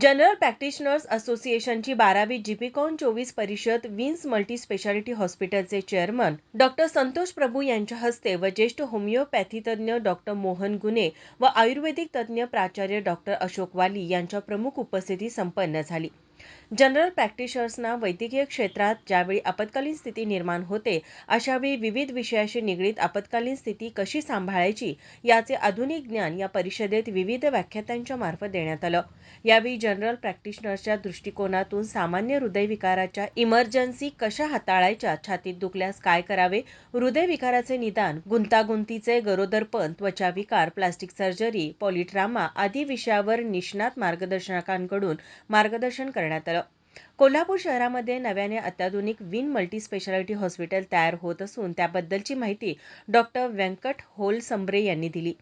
General practitioners असोसिएशनची 12वी जीपीकॉन 24 परिषद विन्स मल्टी स्पेशालिटी हॉस्पिटलचे चेअरमन डॉक्टर संतोष प्रभू यांच्या हस्ते व ज्येष्ठ होमिओपॅथी तज्ज्ञ डॉक्टर मोहन गुने व आयुर्वेदिक तज्ज्ञ प्राचार्य डॉक्टर अशोक वाली यांच्या प्रमुख उपस्थितीत संपन्न झाली. जनरल प्रॅक्टिशनर्सना वैद्यकीय क्षेत्रात ज्यावेळी आपत्कालीन स्थिती निर्माण होते अशावेळी विविध विषयाशी निगडीत आपत्कालीन स्थिती कशी सांभाळायची याचे आधुनिक ज्ञान या परिषदेत विविध व्याख्यात्यांच्या मार्फत देण्यात आलं. यावेळी जनरल प्रॅक्टिशनर्सच्या दृष्टिकोनातून सामान्य हृदयविकाराच्या इमर्जन्सी कशा हाताळायच्या, छातीत दुखल्यास काय करावे, हृदयविकाराचे निदान, गुंतागुंतीचे गरोदरपण, त्वचाविकार, प्लास्टिक सर्जरी, पॉलिट्रामा आदी विषयावर निष्णात मार्गदर्शकांकडून मार्गदर्शन करण्यात आलं. कोल्हापूर शहरामध्ये नव्याने अत्याधुनिक विन मल्टी स्पेशालिटी हॉस्पिटल तयार होत असून त्याबद्दलची माहिती डॉक्टर व्यंकट होलसंब्रे यांनी दिली.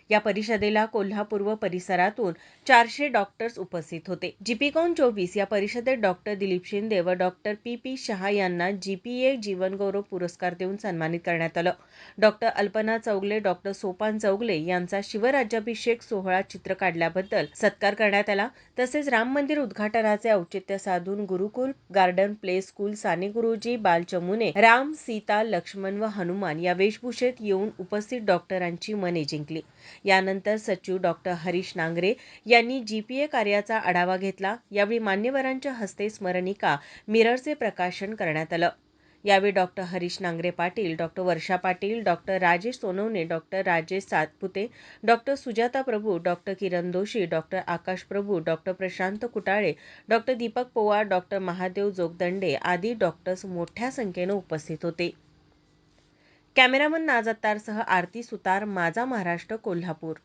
या परिषदेला कोल्हापूर व परिसरातून 400 डॉक्टर्स उपस्थित होते. जीपीकॉन 24 या परिषदेत डॉक्टर दिलीप शिंदे व डॉक्टर पी शहा यांना जीपीए जीवनगौरव पुरस्कार देऊन सन्मानित करण्यात आलं. डॉक्टर अल्पना चौगले, डॉक्टर सोपान चौगले यांचा शिवराज्याभिषेक सोहळा चित्र काढल्याबद्दल सत्कार करण्यात आला. तसेच राम मंदिर उद्घाटनाचे औचित्य साधून गुरुकुल garden play school Sane Guruji बालचमुने Ram, Sita, Laxman व हनुमान या वेशभूषेत येऊन उपस्थित डॉक्टरांची मने जिंकली. यानंतर सचिव डॉक्टर हरीश नांगरे यांनी जीपीए कार्याचा आढावा घेतला. यावेळी मान्यवरांच्या हस्ते स्मरणिका मिररचे प्रकाशन करण्यात आलं. यावेळी doctor Harish Nangare Patil, doctor Varsha Patil, doctor Rajesh Sonawane, doctor Rajesh Satpute, doctor Sujata Prabhu, doctor Kiran Doshi, doctor Akash Prabhu, doctor Prashant Kutale, doctor Deepak Powar, doctor Mahadev Jogdande आदी डॉक्टर्स मोठ्या संख्येने उपस्थित होते. कॅमेरामन नाज अत्तारसह आरती सुतार, माझा महाराष्ट्र, कोल्हापूर.